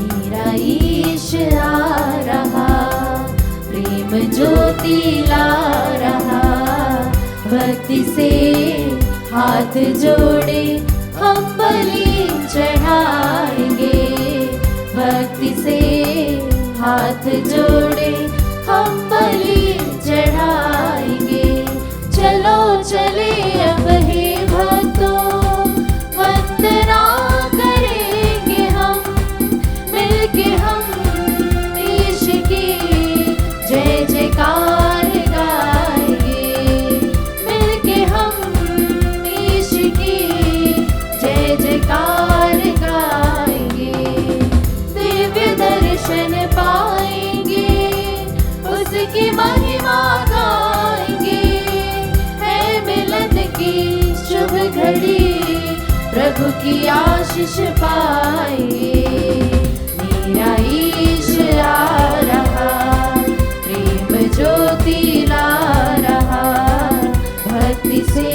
मेरा ईश आ रहा, प्रेम ज्योति ला रहा, भक्ति से हाथ जोड़े हम बलि चढ़ाएंगे, भक्ति से हाथ जोड़े हम बलि चढ़ाएंगे। चलो चले अब हे भक्तों, वंदना करेंगे हम, मिलके हम ईश की जय जयकार गाएंगे, मिलके हम ईश की जय जयकार गाएंगे। दिव्य दर्शन पाएंगे, उसकी महिमा गाएंगे, है मिलन की शुभ घड़ी, प्रभु की आशीष पाएंगे। मेरा ईश आ रहा, प्रेम ज्योति ला रहा, भक्ति से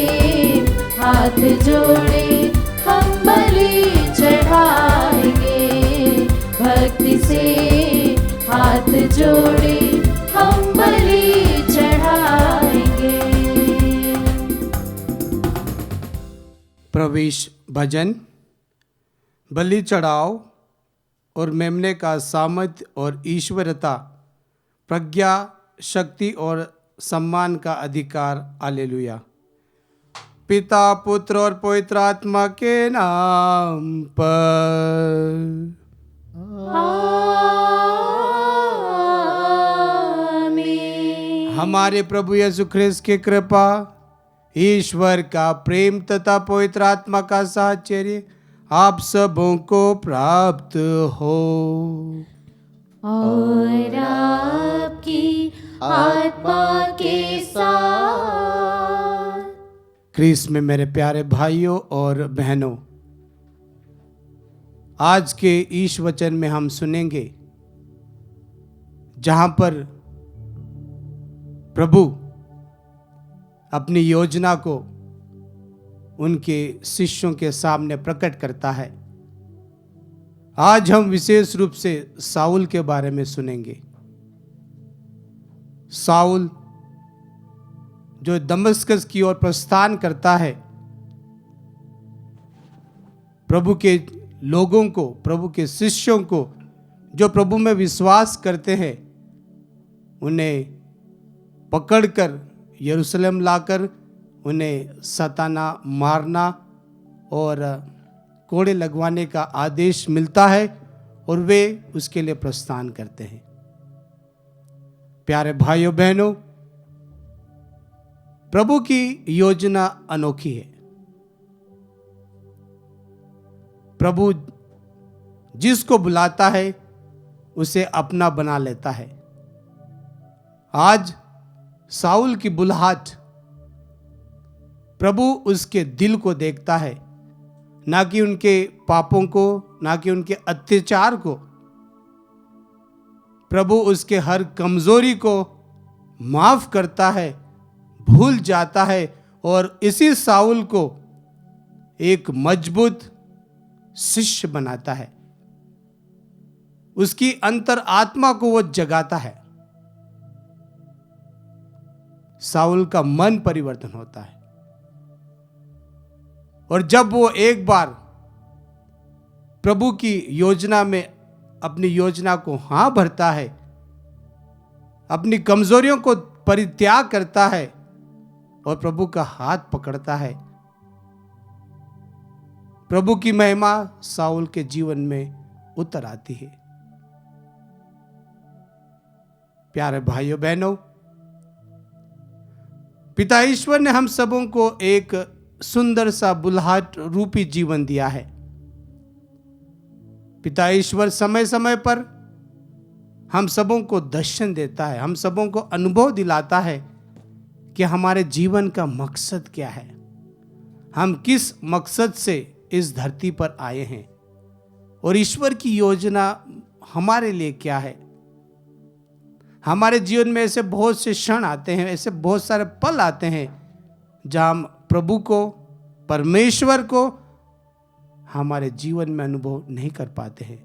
हाथ जोड़े हम बलि चढ़ाएंगे, भक्ति से हाथ जोड़े हम बलि चढ़ाएंगे। प्रवेश भजन। बलि चढ़ाओ और मेमने का सामर्थ्य और ईश्वरता, प्रज्ञा, शक्ति और सम्मान का अधिकार। हालेलुया। पिता, पुत्र और पवित्र आत्मा के नाम पर। आमीन। हमारे प्रभु यीशु ख्रिस्त की कृपा, ईश्वर का प्रेम तथा पवित्र आत्मा का साहचर्य आप सबों को प्राप्त हो और आपकी आत्मा के साथ। ख्रीस्त में मेरे प्यारे भाइयों और बहनों, आज के ईश वचन में हम सुनेंगे जहां पर प्रभु अपनी योजना को उनके शिष्यों के सामने प्रकट करता है। आज हम विशेष रूप से साउल के बारे में सुनेंगे। साउल जो दमिश्क की ओर प्रस्थान करता है, प्रभु के लोगों को, प्रभु के शिष्यों को, जो प्रभु में विश्वास करते हैं, उन्हें पकड़कर यरूशलेम लाकर उन्हें सताना, मारना और कोड़े लगवाने का आदेश मिलता है और वे उसके लिए प्रस्थान करते हैं। प्यारे भाइयों बहनों, प्रभु की योजना अनोखी है। प्रभु जिसको बुलाता है उसे अपना बना लेता है। आज साउल की बुलाहट, प्रभु उसके दिल को देखता है, ना कि उनके पापों को, ना कि उनके अत्याचार को। प्रभु उसके हर कमजोरी को माफ करता है, भूल जाता है और इसी साउल को एक मजबूत शिष्य बनाता है। उसकी अंतर आत्मा को वो जगाता है। साउल का मन परिवर्तन होता है और जब वो एक बार प्रभु की योजना में अपनी योजना को हां भरता है, अपनी कमजोरियों को परित्याग करता है और प्रभु का हाथ पकड़ता है, प्रभु की महिमा साउल के जीवन में उतर आती है। प्यारे भाइयों बहनों, पिता ईश्वर ने हम सबों को एक सुंदर सा बुलाहट रूपी जीवन दिया है। पिता ईश्वर समय समय पर हम सबों को दर्शन देता है, हम सबों को अनुभव दिलाता है कि हमारे जीवन का मकसद क्या है, हम किस मकसद से इस धरती पर आए हैं और ईश्वर की योजना हमारे लिए क्या है। हमारे जीवन में ऐसे बहुत से क्षण आते हैं, ऐसे बहुत सारे पल आते हैं जहाँ हम प्रभु को, परमेश्वर को हमारे जीवन में अनुभव नहीं कर पाते हैं।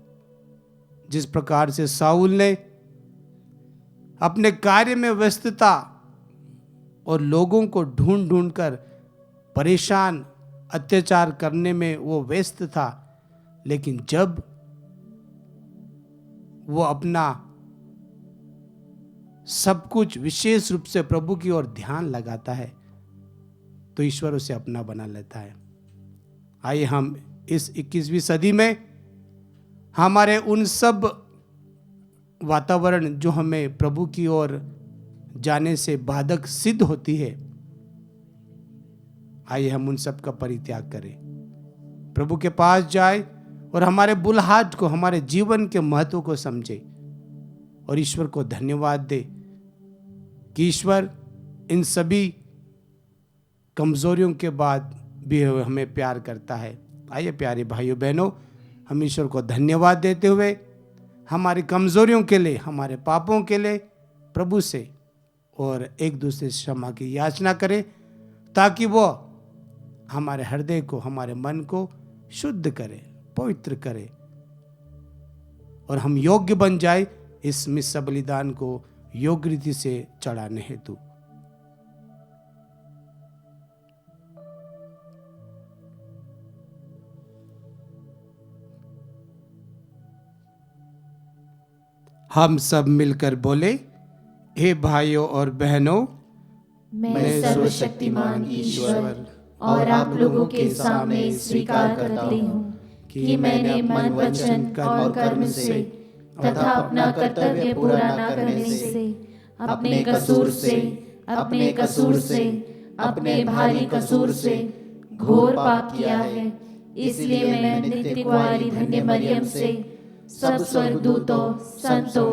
जिस प्रकार से साउल ने अपने कार्य में व्यस्तता और लोगों को ढूंढ ढूंढ कर परेशान, अत्याचार करने में वो व्यस्त था, लेकिन जब वो अपना सब कुछ विशेष रूप से प्रभु की ओर ध्यान लगाता है तो ईश्वर उसे अपना बना लेता है। आइए हम इस 21वीं सदी में हमारे उन सब वातावरण जो हमें प्रभु की ओर जाने से बाधक सिद्ध होती है, आइए हम उन सब का परित्याग करें, प्रभु के पास जाए और हमारे बुलहाट को, हमारे जीवन के महत्व को समझे और ईश्वर को धन्यवाद दे कि ईश्वर इन सभी कमजोरियों के बाद भी हमें प्यार करता है। आइए प्यारे भाइयों बहनों, हम ईश्वर को धन्यवाद देते हुए हमारी कमजोरियों के लिए, हमारे पापों के लिए प्रभु से और एक दूसरे से क्षमा की याचना करें, ताकि वो हमारे हृदय को, हमारे मन को शुद्ध करे, पवित्र करे और हम योग्य बन जाए इस मिस्सा बलिदान को योग्य रीति से चढ़ाने हेतु। हम सब मिलकर बोले, हे भाइयों और बहनों, मैं सर्वशक्तिमान ईश्वर और आप लोगों के सामने स्वीकार करती हूँ कि मैंने मन, वचन और कर्म से तथा अपना कर्तव्य पूरा न करने से, अपने कसूर से, अपने भारी कसूर से घोर पाप किया है। इसलिए मैं नित्य कुंवारी धन्य मरियम से, सब स्वर्गदूतों, संतों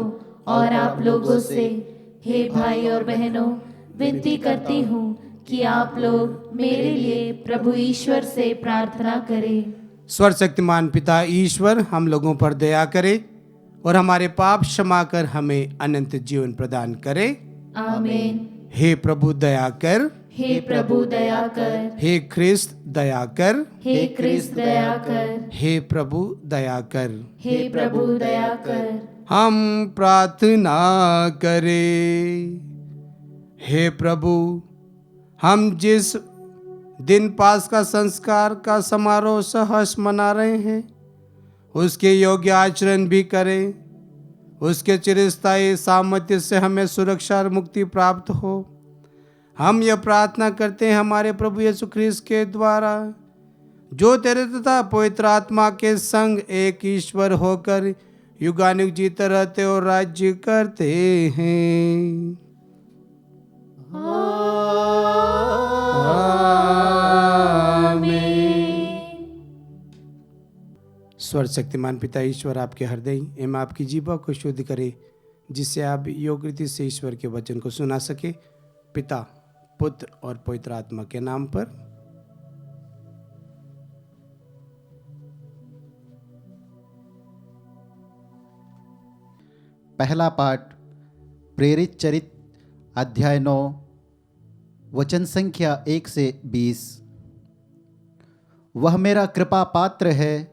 और आप लोगों से, हे भाई और बहनों, विनती करती हूँ कि आप लोग मेरे लिए प्रभु ईश्वर से प्रार्थना करें। सर्वशक्तिमान पिता ईश्वर हम लोगों पर दया करे और हमारे पाप क्षमा कर हमें अनंत जीवन प्रदान करे। आमीन। हे प्रभु दया कर, हे प्रभु दया कर, हे ख्रिस्त दया कर, हे क्रिस्त दया कर, हे प्रभु दया कर, हे प्रभु दया कर। हम प्रार्थना करें। हे प्रभु, हम जिस दिन पास्का संस्कार का समारोह सहर्ष मना रहे हैं, उसके योग्य आचरण भी करें। उसके चिरस्थायी सामर्थ्य से हमें सुरक्षा और मुक्ति प्राप्त हो। हम यह प्रार्थना करते हैं हमारे प्रभु यीशु ख्रीस्त के द्वारा, जो तेरे तथा पवित्र आत्मा के संग एक ईश्वर होकर युगानुग जीते रहते और राज्य करते हैं। सर्वशक्तिमान पिता ईश्वर आपके हृदय एवं आपकी जीवा को शुद्ध करे, जिससे आप योग्य रीति से ईश्वर के वचन को सुना सके। पिता, पुत्र और पवित्र आत्मा के नाम पर। पहला पाठ प्रेरित चरित अध्याय 9 वचन संख्या 1 से 20। वह मेरा कृपा पात्र है,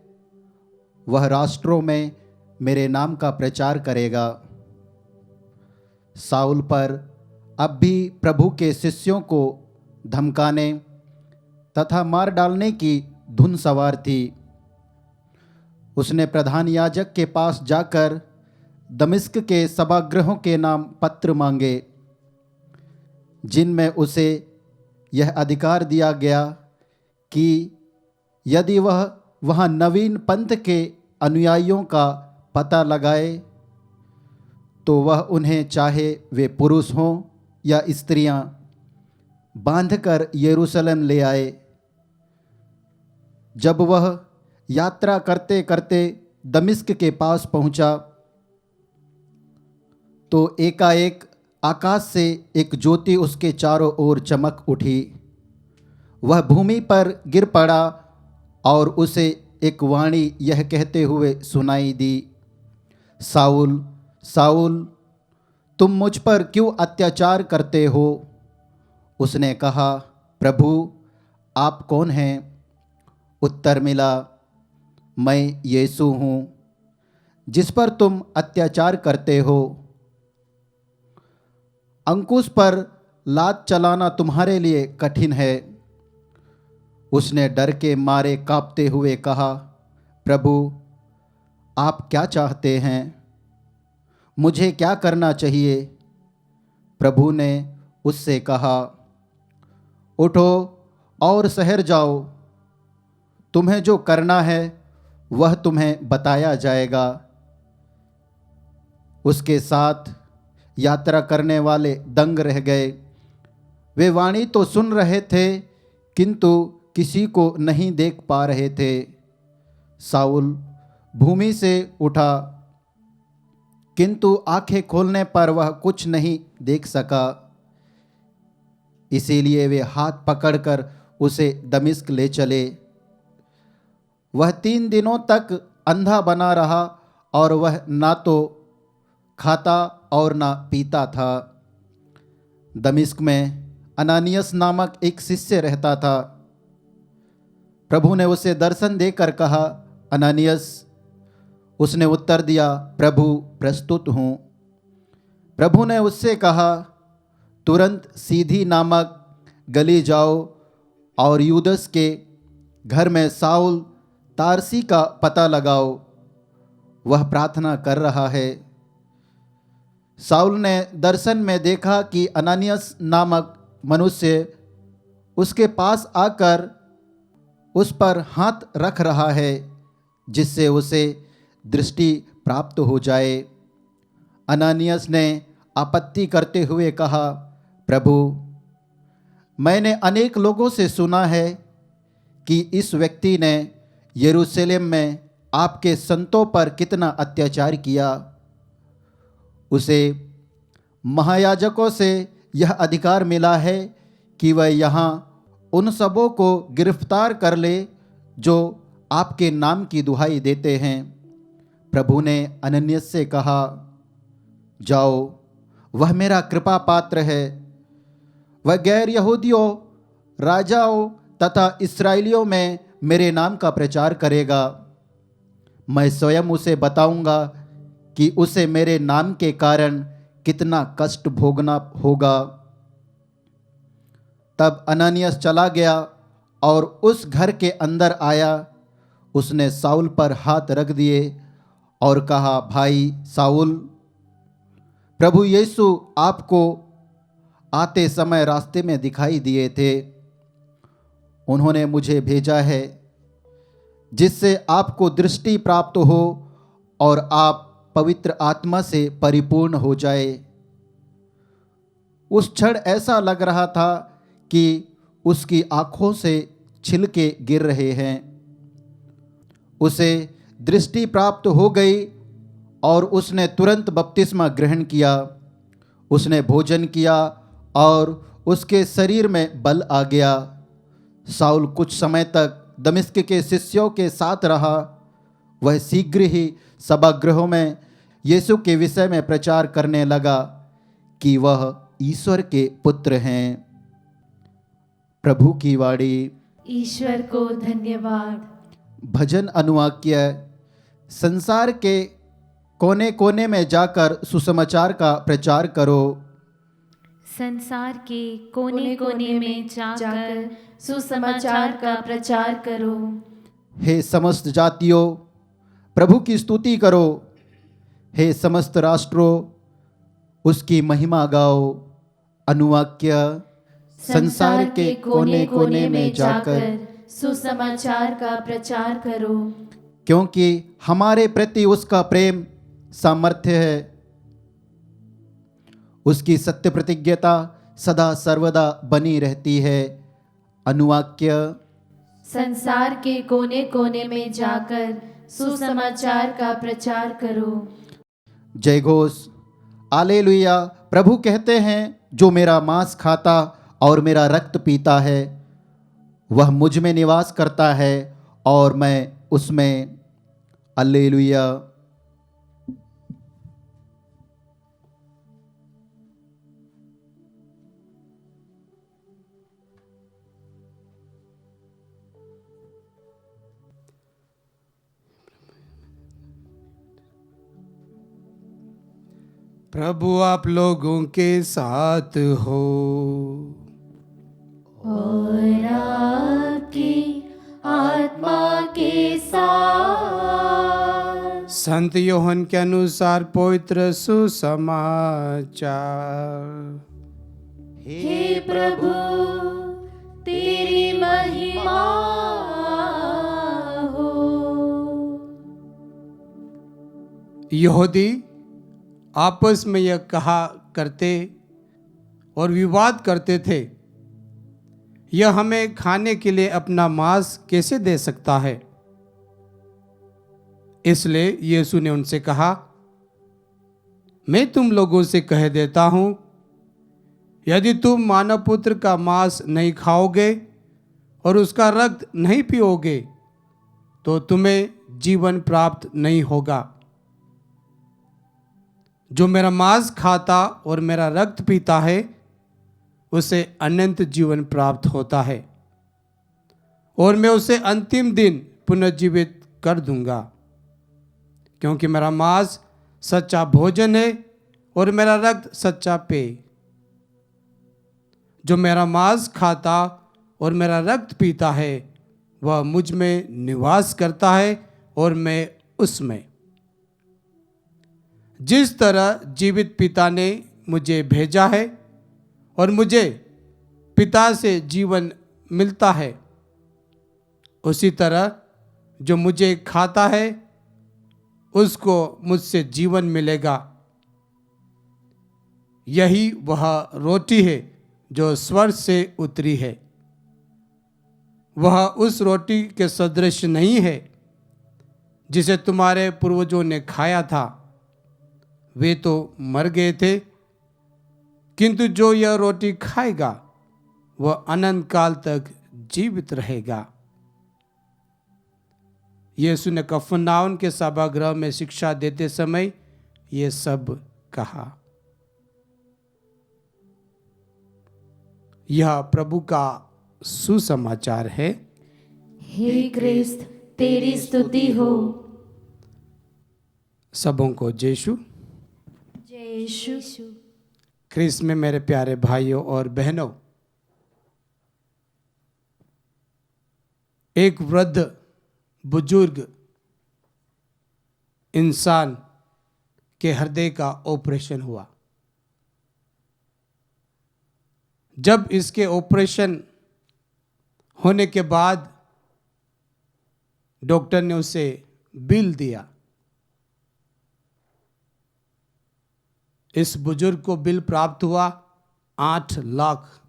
वह राष्ट्रों में मेरे नाम का प्रचार करेगा। साउल पर अब भी प्रभु के शिष्यों को धमकाने तथा मार डालने की धुन सवार थी। उसने प्रधान याजक के पास जाकर दमिश्क के सभागृहों के नाम पत्र मांगे, जिनमें उसे यह अधिकार दिया गया कि यदि वह वहाँ नवीन पंथ के अनुयायियों का पता लगाए तो वह उन्हें, चाहे वे पुरुष हों या स्त्रियां, बांधकर यरूशलेम ले आए। जब वह यात्रा करते करते दमिश्क के पास पहुंचा तो एकाएक आकाश से एक ज्योति उसके चारों ओर चमक उठी। वह भूमि पर गिर पड़ा और उसे एक वाणी यह कहते हुए सुनाई दी, साउल साउल, तुम मुझ पर क्यों अत्याचार करते हो? उसने कहा, प्रभु आप कौन हैं? उत्तर मिला, मैं यीशु हूँ जिस पर तुम अत्याचार करते हो। अंकुश पर लात चलाना तुम्हारे लिए कठिन है। उसने डर के मारे कांपते हुए कहा, प्रभु आप क्या चाहते हैं? मुझे क्या करना चाहिए? प्रभु ने उससे कहा, उठो और शहर जाओ, तुम्हें जो करना है वह तुम्हें बताया जाएगा। उसके साथ यात्रा करने वाले दंग रह गए। वे वाणी तो सुन रहे थे किंतु किसी को नहीं देख पा रहे थे। शाऊल भूमि से उठा किंतु आंखें खोलने पर वह कुछ नहीं देख सका। इसीलिए वे हाथ पकड़कर उसे दमिश्क ले चले। वह 3 दिनों तक अंधा बना रहा और वह ना तो खाता और ना पीता था। दमिश्क में अनानियस नामक एक शिष्य रहता था। प्रभु ने उसे दर्शन देकर कहा, अनानियस। उसने उत्तर दिया, प्रभु प्रस्तुत हूँ। प्रभु ने उससे कहा, तुरंत सीधी नामक गली जाओ और यूदस के घर में शाऊल तारसी का पता लगाओ, वह प्रार्थना कर रहा है। शाऊल ने दर्शन में देखा कि अनानियस नामक मनुष्य उसके पास आकर उस पर हाथ रख रहा है, जिससे उसे दृष्टि प्राप्त हो जाए। अनानियस ने आपत्ति करते हुए कहा, प्रभु मैंने अनेक लोगों से सुना है कि इस व्यक्ति ने यरूशलेम में आपके संतों पर कितना अत्याचार किया। उसे महायाजकों से यह अधिकार मिला है कि वह यहाँ उन सबों को गिरफ्तार कर ले जो आपके नाम की दुहाई देते हैं। प्रभु ने अनन्यास से कहा, जाओ, वह मेरा कृपा पात्र है। वह गैर यहूदियों, राजाओं तथा इस्राएलियों में मेरे नाम का प्रचार करेगा। मैं स्वयं उसे बताऊंगा कि उसे मेरे नाम के कारण कितना कष्ट भोगना होगा। तब अननियास चला गया और उस घर के अंदर आया। उसने शाऊल पर हाथ रख दिए और कहा, भाई शाऊल, प्रभु यीशु आपको आते समय रास्ते में दिखाई दिए थे। उन्होंने मुझे भेजा है जिससे आपको दृष्टि प्राप्त हो और आप पवित्र आत्मा से परिपूर्ण हो जाए। उस क्षण ऐसा लग रहा था कि उसकी आंखों से छिलके गिर रहे हैं। उसे दृष्टि प्राप्त हो गई और उसने तुरंत बपतिस्मा ग्रहण किया। उसने भोजन किया और उसके शरीर में बल आ गया। शाऊल कुछ समय तक दमिश्क के शिष्यों के साथ रहा। वह शीघ्र ही सभागृहों में यीशु के विषय में प्रचार करने लगा कि वह ईश्वर के पुत्र हैं। प्रभु की वाणी। ईश्वर को धन्यवाद। भजन अनुवाक्य। संसार के कोने कोने में जाकर सुसमाचार का प्रचार करो। संसार के कोने कोने में जाकर सुसमाचार का प्रचार करो। हे समस्त जातियों, प्रभु की स्तुति करो। हे समस्त राष्ट्रों, उसकी महिमा गाओ। अनुवाक्य। संसार के कोने कोने में जाकर सुसमाचार का प्रचार करो, क्योंकि हमारे प्रति उसका प्रेम सामर्थ्य है। उसकी सत्य प्रतिज्ञता सदा सर्वदा बनी रहती है। अनुवाक्य। संसार के कोने कोने में जाकर सुसमाचार का प्रचार करो। जय घोष। हालेलुया। प्रभु कहते हैं, जो मेरा मांस खाता और मेरा रक्त पीता है वह मुझ में निवास करता है और मैं उसमें। हालेलुया। प्रभु आप लोगों के साथ हो। और आपकी आत्मा के साथ। संत योहन के अनुसार पवित्र सुसमाचार। हे प्रभु, तेरी महिमा हो। यहूदी आपस में यह कहा करते और विवाद करते थे, यह हमें खाने के लिए अपना मांस कैसे दे सकता है। इसलिए यीशु ने उनसे कहा, मैं तुम लोगों से कह देता हूं, यदि तुम मानव पुत्र का मांस नहीं खाओगे और उसका रक्त नहीं पीओगे तो तुम्हें जीवन प्राप्त नहीं होगा। जो मेरा मांस खाता और मेरा रक्त पीता है उसे अनंत जीवन प्राप्त होता है और मैं उसे अंतिम दिन पुनर्जीवित कर दूंगा, क्योंकि मेरा मांस सच्चा भोजन है और मेरा रक्त सच्चा पेय। जो मेरा मांस खाता और मेरा रक्त पीता है वह मुझ में निवास करता है और मैं उसमें। जिस तरह जीवित पिता ने मुझे भेजा है और मुझे पिता से जीवन मिलता है, उसी तरह जो मुझे खाता है उसको मुझसे जीवन मिलेगा। यही वह रोटी है जो स्वर्ग से उतरी है। वह उस रोटी के सदृश नहीं है जिसे तुम्हारे पूर्वजों ने खाया था, वे तो मर गए थे, किंतु जो यह रोटी खाएगा वह अनंत काल तक जीवित रहेगा। यीशु ने कफरनहूम के सभागृह में शिक्षा देते समय ये सब कहा। यह प्रभु का सुसमाचार है। हे क्रिस्त, तेरी स्तुति हो। सबों को जय यीशु। जय यीशु। क्रिस्त में मेरे प्यारे भाइयों और बहनों, एक वृद्ध बुजुर्ग इंसान के हृदय का ऑपरेशन हुआ। जब इसके ऑपरेशन होने के बाद डॉक्टर ने उसे बिल दिया। इस बुजुर्ग को बिल प्राप्त हुआ 8 लाख।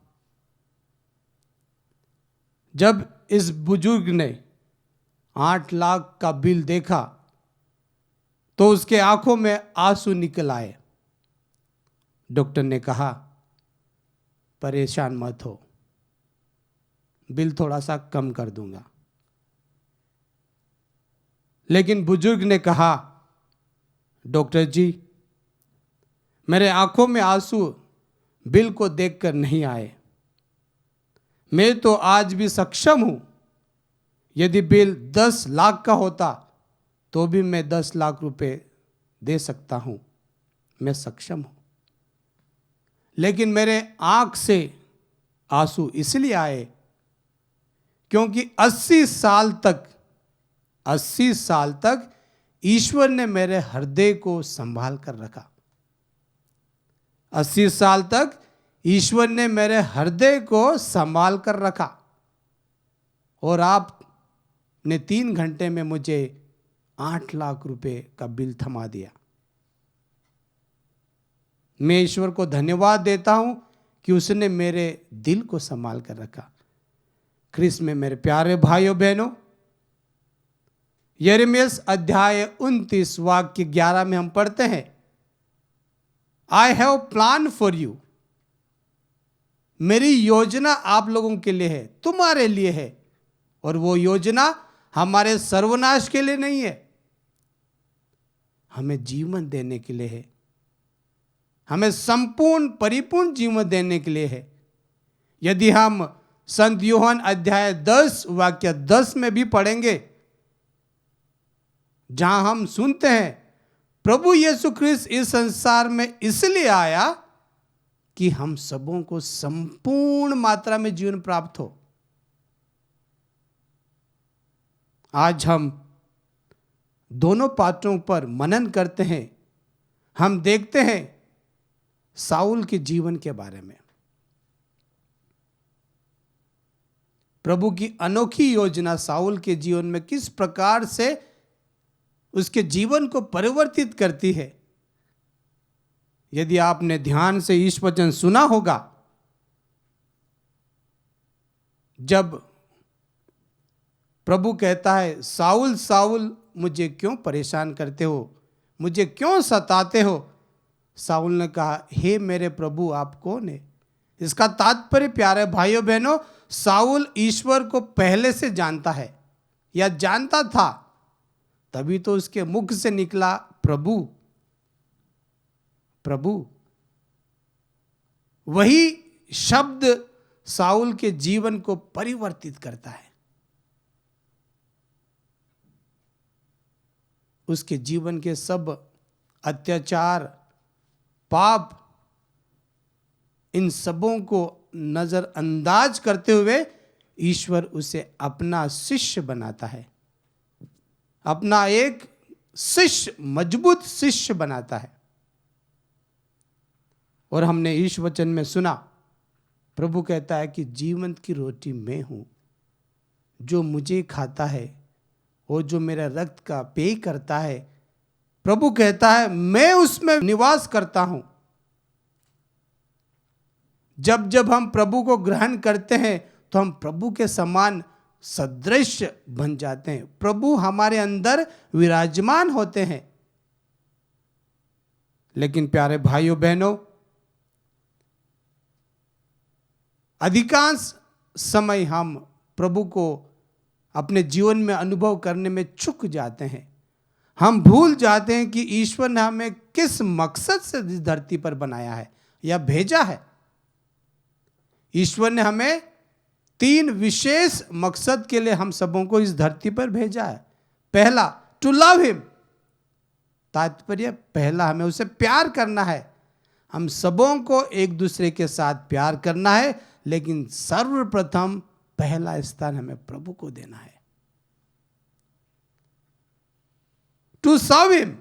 जब इस बुजुर्ग ने 8 लाख का बिल देखा तो उसके आंखों में आंसू निकल आए। डॉक्टर ने कहा, परेशान मत हो, बिल थोड़ा सा कम कर दूंगा। लेकिन बुजुर्ग ने कहा, डॉक्टर जी, मेरे आंखों में आंसू बिल को देखकर नहीं आए। मैं तो आज भी सक्षम हूं। यदि बिल 10 लाख का होता तो भी मैं 10 लाख रुपए दे सकता हूं। मैं सक्षम हूं। लेकिन मेरे आंख से आंसू इसलिए आए क्योंकि 80 साल तक ईश्वर ने मेरे हृदय को संभाल कर रखा। 80 साल तक ईश्वर ने मेरे हृदय को संभाल कर रखा और आपने 3 घंटे में मुझे 8 लाख रुपए का बिल थमा दिया। मैं ईश्वर को धन्यवाद देता हूं कि उसने मेरे दिल को संभाल कर रखा। क्रिस्त में मेरे प्यारे भाइयों बहनों, यिर्मयाह अध्याय 29 वाक्य 11 में हम पढ़ते हैं, I have plan for you. मेरी योजना आप लोगों के लिए है, तुम्हारे लिए है, और वो योजना हमारे सर्वनाश के लिए नहीं है, हमें जीवन देने के लिए है, हमें संपूर्ण परिपूर्ण जीवन देने के लिए है। यदि हम संत यूहन्ना अध्याय 10 वाक्य 10 में भी पढ़ेंगे, जहां हम सुनते हैं, प्रभु यीशु ख्रिस्त इस संसार में इसलिए आया कि हम सबों को संपूर्ण मात्रा में जीवन प्राप्त हो। आज हम दोनों पात्रों पर मनन करते हैं। हम देखते हैं साउल के जीवन के बारे में, प्रभु की अनोखी योजना साउल के जीवन में किस प्रकार से उसके जीवन को परिवर्तित करती है। यदि आपने ध्यान से ईश वचन सुना होगा, जब प्रभु कहता है, साउल साउल मुझे क्यों परेशान करते हो, मुझे क्यों सताते हो, साउल ने कहा, हे मेरे प्रभु आप कौन है। इसका तात्पर्य प्यारे भाइयों बहनों, साउल ईश्वर को पहले से जानता है या जानता था, तभी तो उसके मुख से निकला प्रभु प्रभु। वही शब्द साउल के जीवन को परिवर्तित करता है। उसके जीवन के सब अत्याचार, पाप, इन सबों को नजरअंदाज करते हुए ईश्वर उसे अपना शिष्य बनाता है, अपना एक शिष्य, मजबूत शिष्य बनाता है। और हमने ईश वचन में सुना, प्रभु कहता है कि जीवन की रोटी मैं हूं, जो मुझे खाता है और जो मेरा रक्त का पेय करता है, प्रभु कहता है मैं उसमें निवास करता हूं। जब जब हम प्रभु को ग्रहण करते हैं तो हम प्रभु के समान सदृश बन जाते हैं। प्रभु हमारे अंदर विराजमान होते हैं। लेकिन प्यारे भाइयों बहनों, अधिकांश समय हम प्रभु को अपने जीवन में अनुभव करने में चूक जाते हैं। हम भूल जाते हैं कि ईश्वर ने हमें किस मकसद से इस धरती पर बनाया है या भेजा है। ईश्वर ने हमें 3 विशेष मकसद के लिए हम सबों को इस धरती पर भेजा है। पहला, टू लव हिम, तात्पर्य पहला हमें उसे प्यार करना है। हम सबों को एक दूसरे के साथ प्यार करना है, लेकिन सर्वप्रथम पहला स्थान हमें प्रभु को देना है। टू सर्व हिम,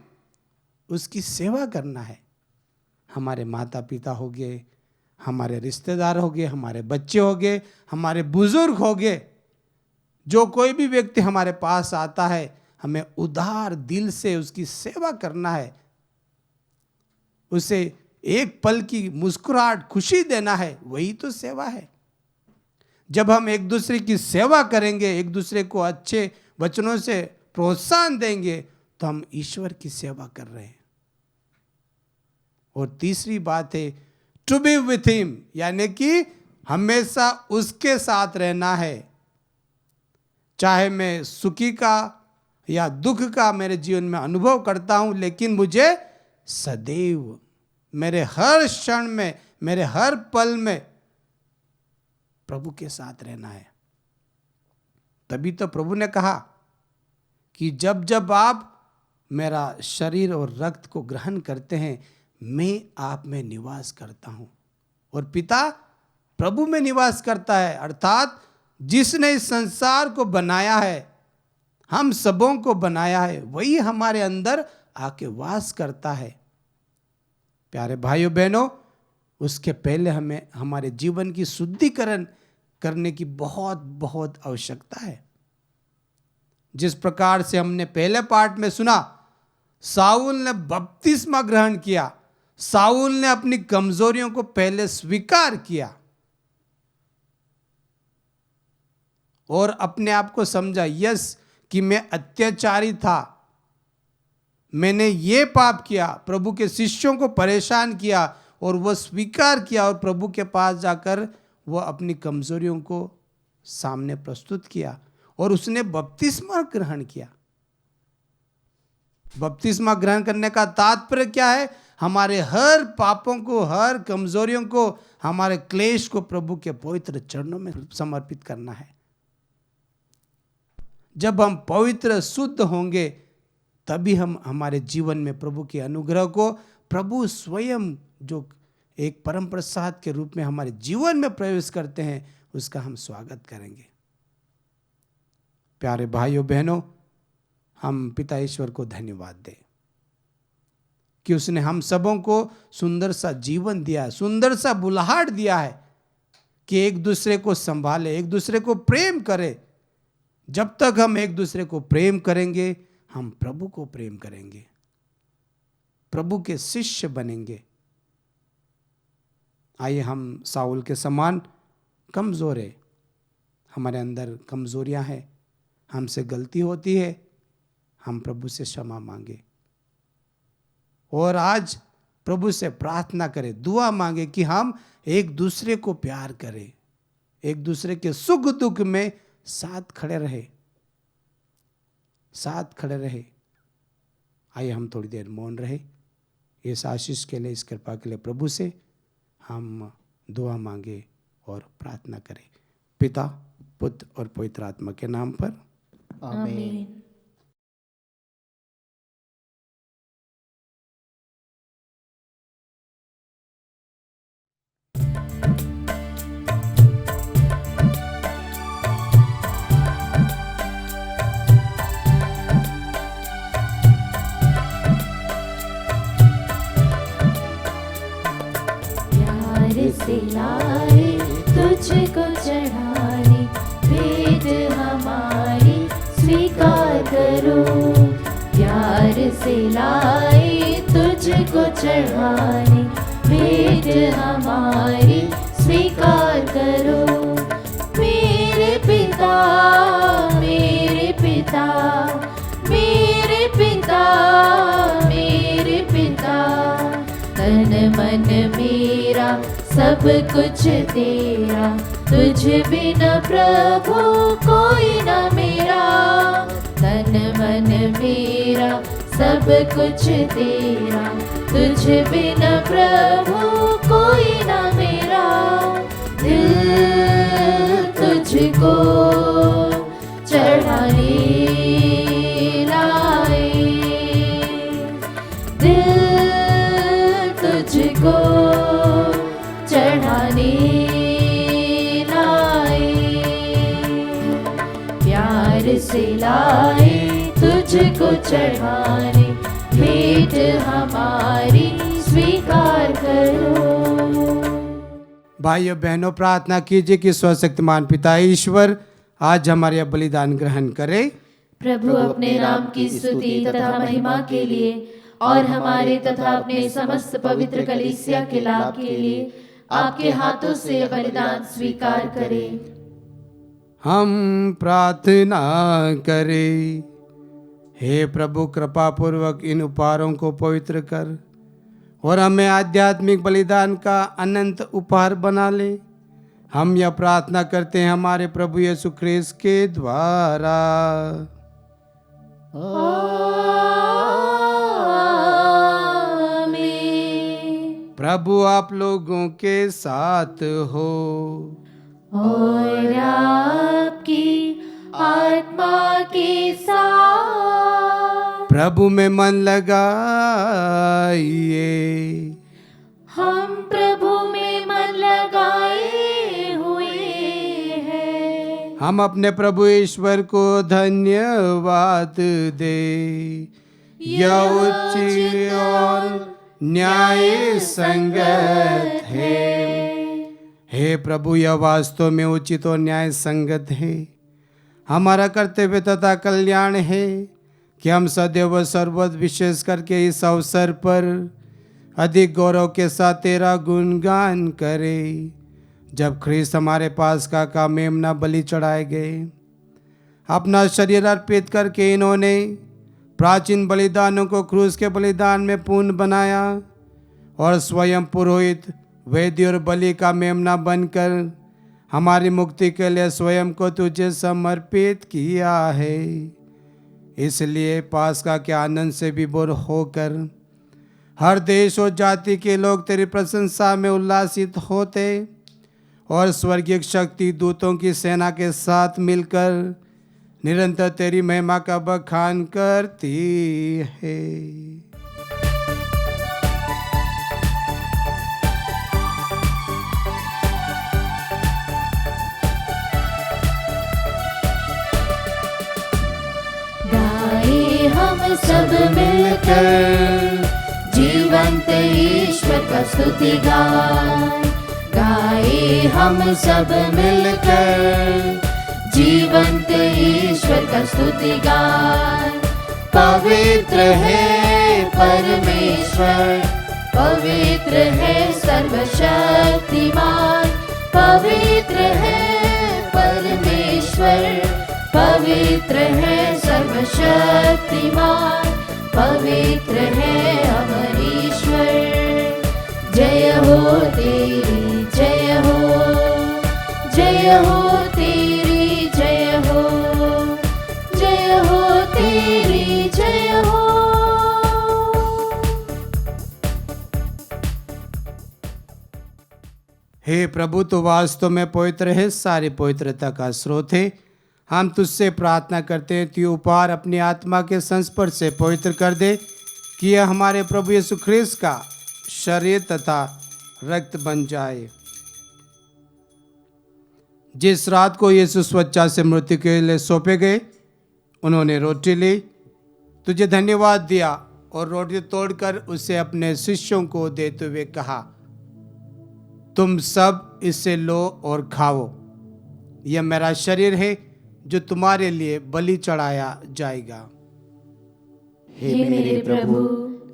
उसकी सेवा करना है। हमारे माता पिता हो गए, हमारे रिश्तेदार हो गए, हमारे बच्चे हो गए, हमारे बुजुर्ग हो गए, जो कोई भी व्यक्ति हमारे पास आता है, हमें उदार दिल से उसकी सेवा करना है। उसे एक पल की मुस्कुराहट, खुशी देना है, वही तो सेवा है। जब हम एक दूसरे की सेवा करेंगे, एक दूसरे को अच्छे वचनों से प्रोत्साहन देंगे, तो हम ईश्वर की सेवा कर रहे हैं। और तीसरी बात है टू बी विथ हिम, यानी कि हमेशा उसके साथ रहना है। चाहे मैं सुखी का या दुख का मेरे जीवन में अनुभव करता हूं, लेकिन मुझे सदैव मेरे हर क्षण में, मेरे हर पल में प्रभु के साथ रहना है। तभी तो प्रभु ने कहा कि जब जब आप मेरा शरीर और रक्त को ग्रहण करते हैं, मैं आप में निवास करता हूं और पिता प्रभु में निवास करता है। अर्थात जिसने इस संसार को बनाया है, हम सबों को बनाया है, वही हमारे अंदर आके वास करता है। प्यारे भाइयों बहनों, उसके पहले हमें हमारे जीवन की शुद्धिकरण करने की बहुत बहुत आवश्यकता है। जिस प्रकार से हमने पहले पार्ट में सुना, साउल ने बपतिस्मा ग्रहण किया, साउल ने अपनी कमजोरियों को पहले स्वीकार किया और अपने आप को समझा, यस, कि मैं अत्याचारी था, मैंने ये पाप किया, प्रभु के शिष्यों को परेशान किया, और वह स्वीकार किया और प्रभु के पास जाकर वह अपनी कमजोरियों को सामने प्रस्तुत किया और उसने बपतिस्मा ग्रहण किया। बपतिस्मा ग्रहण करने का तात्पर्य क्या है? हमारे हर पापों को, हर कमजोरियों को, हमारे क्लेश को प्रभु के पवित्र चरणों में समर्पित करना है। जब हम पवित्र शुद्ध होंगे, तभी हम हमारे जीवन में प्रभु के अनुग्रह को, प्रभु स्वयं जो एक परम प्रसाद के रूप में हमारे जीवन में प्रवेश करते हैं, उसका हम स्वागत करेंगे। प्यारे भाइयों बहनों, हम पिता ईश्वर को धन्यवाद दें कि उसने हम सबों को सुंदर सा जीवन दिया है, सुंदर सा बुलाहट दिया है कि एक दूसरे को संभाले, एक दूसरे को प्रेम करें। जब तक हम एक दूसरे को प्रेम करेंगे, हम प्रभु को प्रेम करेंगे, प्रभु के शिष्य बनेंगे। आइए हम साउल के समान कमजोर है, हमारे अंदर कमजोरियां हैं, हमसे गलती होती है, हम प्रभु से क्षमा मांगे और आज प्रभु से प्रार्थना करें, दुआ मांगे कि हम एक दूसरे को प्यार करें, एक दूसरे के सुख दुख में साथ खड़े रहे, साथ खड़े रहे। आइए हम थोड़ी देर मौन रहे, इस आशीष के लिए, इस कृपा के लिए प्रभु से हम दुआ मांगे और प्रार्थना करें। पिता, पुत्र और पवित्र आत्मा के नाम पर आमीन। प्यार से लाए तुझको चढ़ाने, भेंट हमारी स्वीकार करो। प्यार से लाए तुझको चढ़ाने, भेंट हमारी स्वीकार करो। मेरे पिता, मेरे पिता, मेरे पिता, मेरे पिता, तन मन मेरा सब कुछ तेरा, तुझ बिना प्रभु कोई न मेरा। तन मन मेरा सब कुछ तेरा, तुझ बिना प्रभु कोई न मेरा। दिल तुझको चढ़ाने लाए, दिल तुझको चढ़ाने लाए। प्यार से लाए तुझको चढ़ाने, भेंट हमारी स्वीकार करो। भाइयों बहनों, प्रार्थना कीजिए कि सर्वशक्तिमान पिता ईश्वर आज हमारे बलिदान ग्रहण करे। प्रभु अपने नाम की स्तुति तथा महिमा के लिए और हमारे तथा अपने समस्त पवित्र कलीसिया के लाभ के लिए आपके हाथों से बलिदान स्वीकार करें। हम प्रार्थना करें। हे प्रभु, कृपा पूर्वक इन उपहारों को पवित्र कर और हमें आध्यात्मिक बलिदान का अनंत उपहार बना ले। हम यह प्रार्थना करते हैं हमारे प्रभु यीशु ख्रीस्त के द्वारा। आमीन। प्रभु आप लोगों के साथ हो और आपकी आत्मा के साथ। प्रभु में मन लगाइए। हम प्रभु में मन लगाए हुए हैं। हम अपने प्रभु ईश्वर को धन्यवाद दे। यह उचित और न्याय संगत है। हे प्रभु, यह वास्तव में उचित और न्याय संगत है। हमारा कर्तव्य तथा कल्याण है कि हम सदैव सर्वद विशेष करके इस अवसर पर अधिक गौरव के साथ तेरा गुणगान करें। जब ख्रीस्त हमारे पास का मेमना बलि चढ़ाए गए, अपना शरीर अर्पित करके इन्होंने प्राचीन बलिदानों को क्रूस के बलिदान में पूर्ण बनाया और स्वयं पुरोहित, वेदी और बलि का मेमना बनकर हमारी मुक्ति के लिए स्वयं को तुझे समर्पित किया है। इसलिए पास्का के आनंद से विभोर होकर हर देश और जाति के लोग तेरी प्रशंसा में उल्लासित होते और स्वर्गीय शक्ति दूतों की सेना के साथ मिलकर निरंतर तेरी महिमा का बखान करती है। गाए हम सब मिलकर जीवंत ईश्वर का स्तुति गान। गाए हम सब मिलकर जीवंत ईश्वर का स्तुति गान। पवित्र है परमेश्वर, पवित्र है सर्वशक्तिमान। पवित्र है परमेश्वर, पवित्र है सर्वशक्तिमान। पवित्र है अमर ईश्वर। जय हो तेरी जय हो, जय हो तेरी जय हो, जय हो तेरी जय हो। हे प्रभु, तो वास्तव में पवित्र है, सारी पवित्रता का स्रोत है। हम तुझसे प्रार्थना करते हैं तू उपहार अपनी आत्मा के संस्पर्श से पवित्र कर दे कि यह हमारे प्रभु यीशु ख्रिस्त का शरीर तथा रक्त बन जाए। जिस रात को यीशु स्वच्छा से मृत्यु के लिए सौंपे गए, उन्होंने रोटी ली, तुझे धन्यवाद दिया और रोटी तोड़कर उसे अपने शिष्यों को देते हुए कहा, तुम सब इससे लो और खाओ, यह मेरा शरीर है जो तुम्हारे लिए बलि चढ़ाया जाएगा। हे मेरे प्रभु,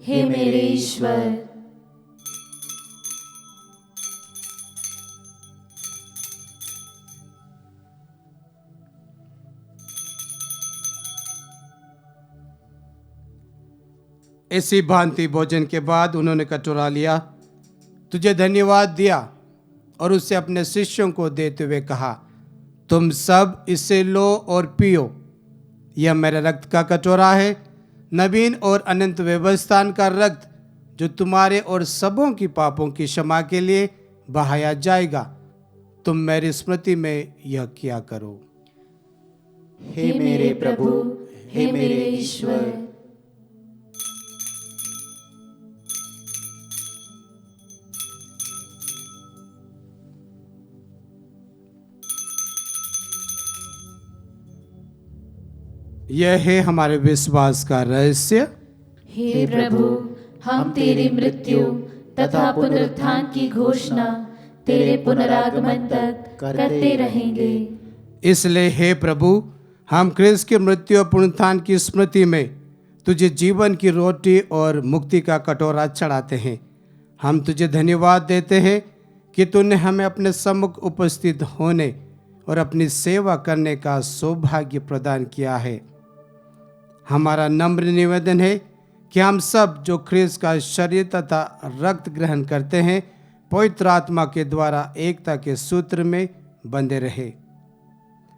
हे मेरे ईश्वर। इसी भांति भोजन के बाद उन्होंने कटोरा लिया, तुझे धन्यवाद दिया और उसे अपने शिष्यों को देते हुए कहा, तुम सब इससे लो और पियो, यह मेरा रक्त का कटोरा है, नवीन और अनंत व्यवस्थान का रक्त जो तुम्हारे और सबों की पापों की क्षमा के लिए बहाया जाएगा। तुम मेरी स्मृति में यह किया करो। हे मेरे प्रभु, हे मेरे ईश्वर। यह है हमारे विश्वास का रहस्य। हे प्रभु, हम तेरी मृत्यु तथा पुनरुत्थान की घोषणा तेरे पुनरागमन तक करते रहेंगे। इसलिए हे प्रभु, हम ख्रिस्त की मृत्यु और पुनरुत्थान की स्मृति में तुझे जीवन की रोटी और मुक्ति का कटोरा चढ़ाते हैं। हम तुझे धन्यवाद देते हैं कि तूने हमें अपने सम्मुख उपस्थित होने और अपनी सेवा करने का सौभाग्य प्रदान किया है। हमारा नम्र निवेदन है कि हम सब जो ख्रिस्त का शरीर तथा रक्त ग्रहण करते हैं, पवित्र आत्मा के द्वारा एकता के सूत्र में बंधे रहे।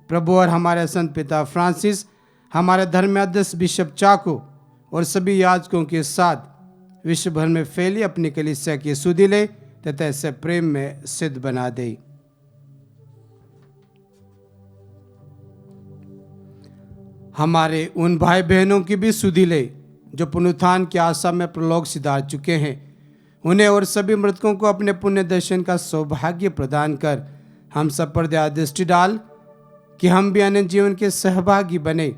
प्रभु और हमारे संत पिता फ्रांसिस, हमारे धर्माध्यक्ष बिशप चाको और सभी याजकों के साथ विश्व भर में फैली अपनी कलीसिया की सुधि ले तथा इसे प्रेम में सिद्ध बना दे। हमारे उन भाई बहनों की भी सुधि ले जो पुनरुत्थान की आशा में प्रलोक सिधार चुके हैं। उन्हें और सभी मृतकों को अपने पुण्य दर्शन का सौभाग्य प्रदान कर हम सब पर दया दृष्टि डाल कि हम भी अनंत जीवन के सहभागी बने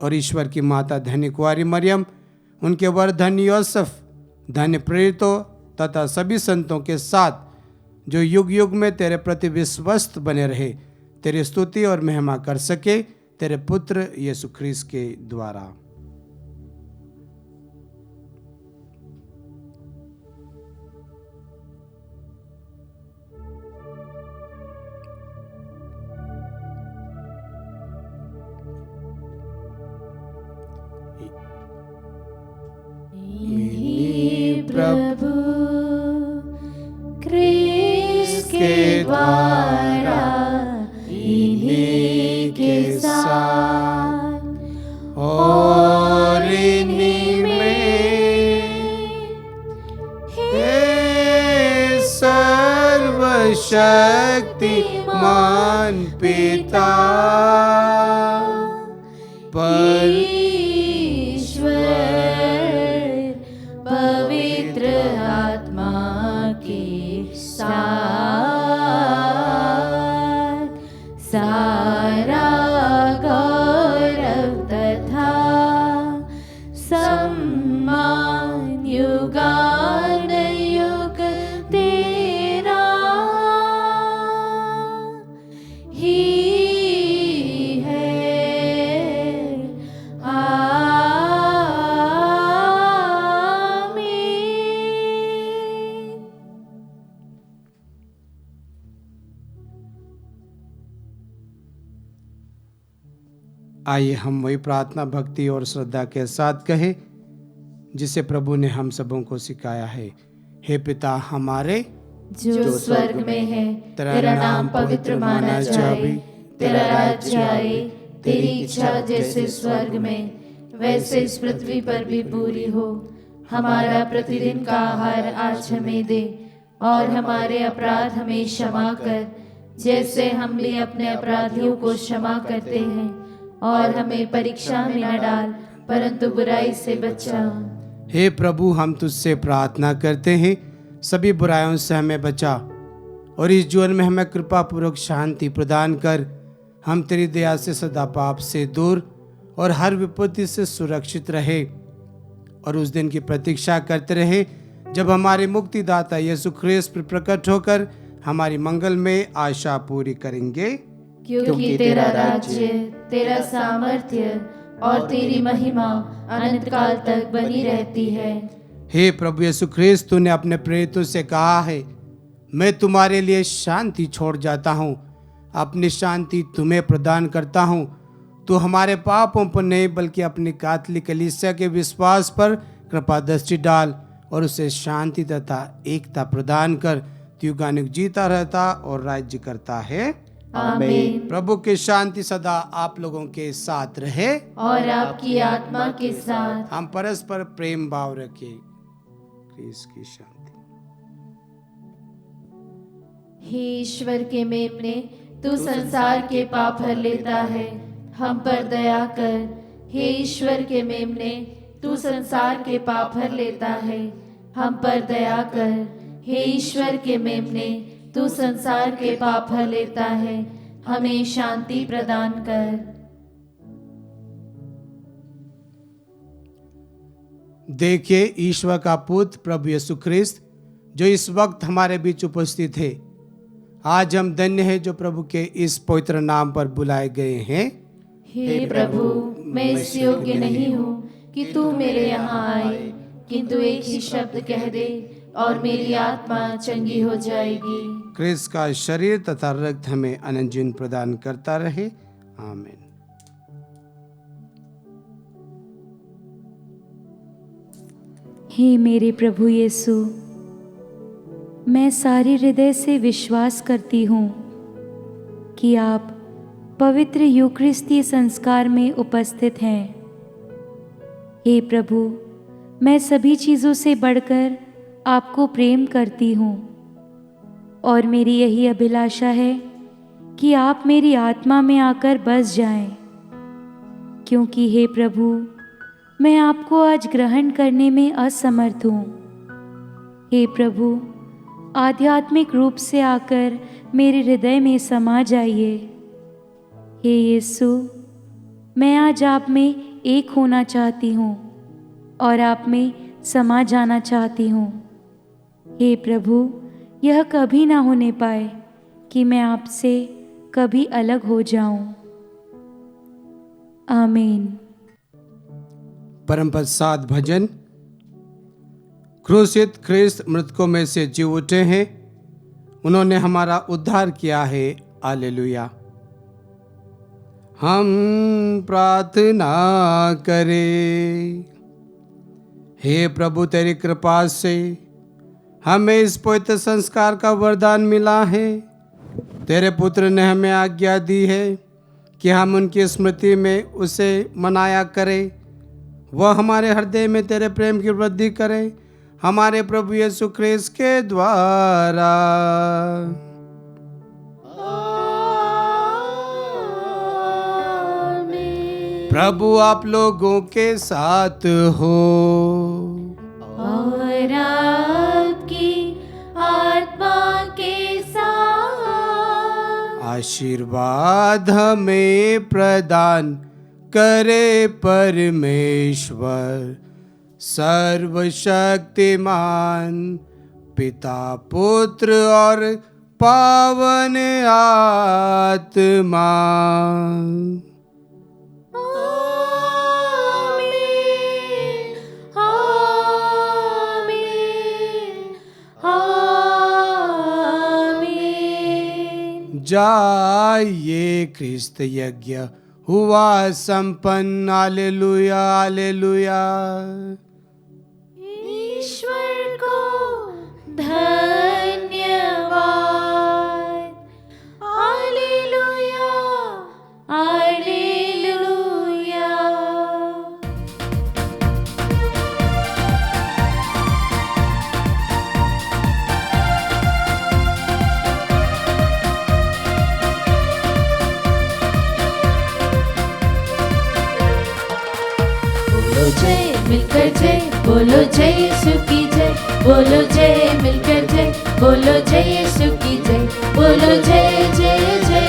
और ईश्वर की माता धन्य कुंवारी मरियम, उनके वर धन्य यूसुफ, धन्य प्रेरितों तथा सभी संतों के साथ जो युग युग में तेरे प्रति विश्वस्त बने रहे, तेरी स्तुति और महिमा कर सके, तेरे पुत्र यीशु ख्रिस्त के द्वारा। प्रभु ख्रिस्त के द्वारा, इन्हीं के साथ और इन्हीं में, हे सर्वशक्तिमान पिता, पर ईश्वर पवित्र आत्मा के साथ सारा गौरव तथा सम्मान युगानुयुग तेरा ही है। आमीन। आइए हम वही प्रार्थना भक्ति और श्रद्धा के साथ कहें जिसे प्रभु ने हम सबों को सिखाया है। हे पिता हमारे जो स्वर्ग में है, तेरा नाम पवित्र माना जाए, तेरा राज्य आए, तेरी इच्छा जैसे स्वर्ग में वैसे इस पृथ्वी पर भी पूरी हो। हमारा प्रतिदिन का आहार आज हमें दे, और हमारे अपराध हमें क्षमा कर, जैसे हम भी अपने अपराधियों को क्षमा करते हैं, और हमें परीक्षा में न डाल, परंतु बुराई से बचा। हे प्रभु हम तुझसे प्रार्थना करते हैं, सभी बुराइयों से हमें बचा और इस जीवन में हमें कृपा पूर्वक शांति प्रदान कर। हम तेरी दया से सदा पाप से दूर और हर विपत्ति से सुरक्षित रहे, और उस दिन की प्रतीक्षा करते रहे जब हमारे मुक्तिदाता यीशु ख्रीस्त प्रकट होकर हमारी मंगल में आशा पूरी करेंगे। क्योंकि तेरा राज्य, तेरा सामर्थ्य और तेरी महिमा अनंत काल तक बनी रहती है। हे प्रभु यीशु ख्रीस्त, तूने अपने प्रेरितों से कहा है, मैं तुम्हारे लिए शांति छोड़ जाता हूँ, अपनी शांति तुम्हें प्रदान करता हूँ। तू हमारे पापों पर नहीं बल्कि अपनी कातली कलीसिया के विश्वास पर कृपा दृष्टि डाल और उसे शांति तथा एकता प्रदान कर। तू युगानुयुग जीता रहता और राज्य करता है। आमीन। प्रभु की शांति सदा आप लोगों के साथ रहे और आपकी आत्मा के साथ। हम परस्पर प्रेम भाव रखें। क्रिस्त की शांति। हे ईश्वर के मेमने, तू संसार के पाप हर लेता है, हम पर दया कर। हे ईश्वर के मेमने, तू संसार के पाप हर लेता है, हम पर दया कर। हे ईश्वर के मेमने, तू संसार के पाप हर लेता है, हमें शांति प्रदान कर। देखिए ईश्वर का पुत्र प्रभु यीशु ख्रीस्त जो इस वक्त हमारे बीच उपस्थित है। आज हम धन्य हैं जो प्रभु के इस पवित्र नाम पर बुलाए गए हैं। हे प्रभु, मैं इस योग्य नहीं हूँ कि तू मेरे यहाँ आए, किंतु एक ही शब्द कह दे और मेरी आत्मा चंगी हो जाएगी। क्रिस्त का शरीर तथा रक्त हमें अनंत जीवन प्रदान करता रहे। आमीन। हे मेरे प्रभु यीशु, मैं सारे हृदय से विश्वास करती हूँ कि आप पवित्र यूकरिस्तीय संस्कार में उपस्थित हैं। हे प्रभु, मैं सभी चीज़ों से बढ़कर आपको प्रेम करती हूँ और मेरी यही अभिलाषा है कि आप मेरी आत्मा में आकर बस जाएं, क्योंकि हे प्रभु, मैं आपको आज ग्रहण करने में असमर्थ हूँ। हे प्रभु, आध्यात्मिक रूप से आकर मेरे हृदय में समा जाइए। हे यीशु, मैं आज आप में एक होना चाहती हूँ और आप में समा जाना चाहती हूँ। हे प्रभु, यह कभी ना होने पाए कि मैं आपसे कभी अलग हो जाऊं। आमीन। परमपद 7 भजन। क्रूसित ख्रीस्त मृतकों में से जी उठे हैं, उन्होंने हमारा उद्धार किया है। हालेलुया। हम प्रार्थना करें। हे प्रभु, तेरी कृपा से हमें इस पवित्र संस्कार का वरदान मिला है। तेरे पुत्र ने हमें आज्ञा दी है कि हम उनकी स्मृति में उसे मनाया करें। वह हमारे हृदय में तेरे प्रेम की वृद्धि करे, हमारे प्रभु यीशु ख्रीस्त के द्वारा। प्रभु आप लोगों के साथ हो। और आपकी आत्मा के साथ। आशीर्वाद हमें प्रदान करे परमेश्वर सर्वशक्तिमान, पिता पुत्र और पावन आत्मा। आमीन, आमीन, आमीन। जाइए ख्रिस्त यज्ञ हुआ संपन्न। Hallelujah hallelujah. ईश्वर को धन्यवाद। Hallelujah hallelujah. बोलो जय मिलकर जय, बोलो जय यीशु की जय, बोलो जय मिलकर जय, बोलो जय यीशु की जय, बोलो जय जय जय।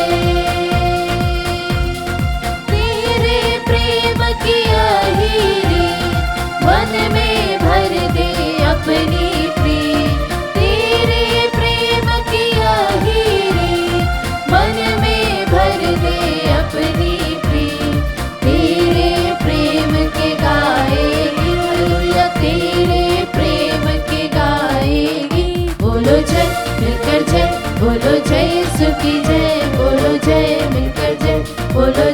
तेरे प्रेम की अहीरी मन में भर दे अपनी प्रीत। तेरे प्रेम की अहीरी मन में भर दे अपनी प्रीत। तेरे प्रेम के गाएगी हालेलुया, तेरे प्रेम के गाएगी। बोलो जय मिलकर जय, बोलो जय यीशु की जय, बोलो जय मिलकर जय, बोलो